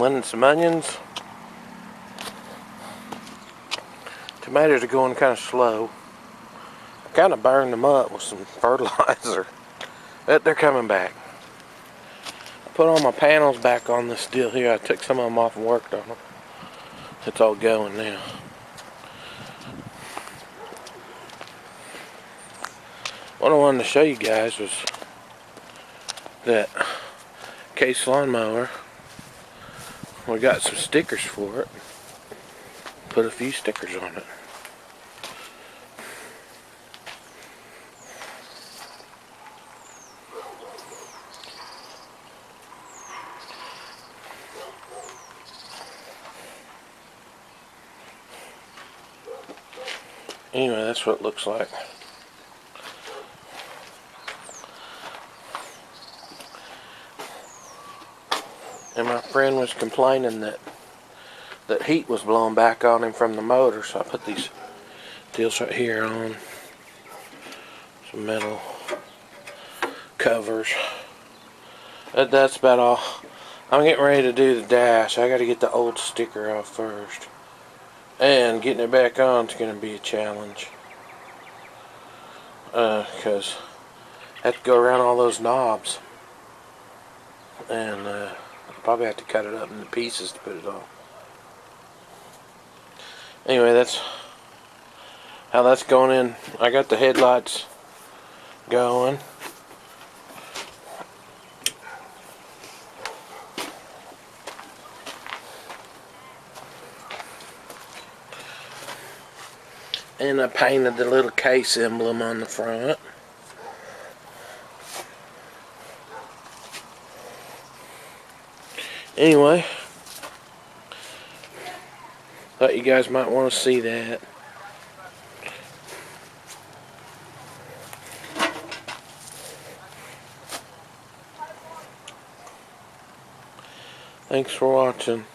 blending some onions. Tomatoes are going kind of slow. I kind of burned them up with some fertilizer, but they're coming back. I put all my panels back on this deal here. I took some of them off and worked on them. It's all going now. What I wanted to show you guys was that Case lawnmower. We got some stickers for it. Put a few stickers on it. Anyway, that's what it looks like. And my friend was complaining that heat was blowing back on him from the motor, so I put these deals right here on. Some metal covers. That's about all. I'm getting ready to do the dash. I got to get the old sticker off first. And getting it back on is going to be a challenge. Because I have to go around all those knobs. And I'll probably have to cut it up into pieces to put it on. Anyway, that's how that's going in. I got the headlights going. And I painted the little case emblem on the front. Anyway, thought you guys might want to see that. Thanks for watching.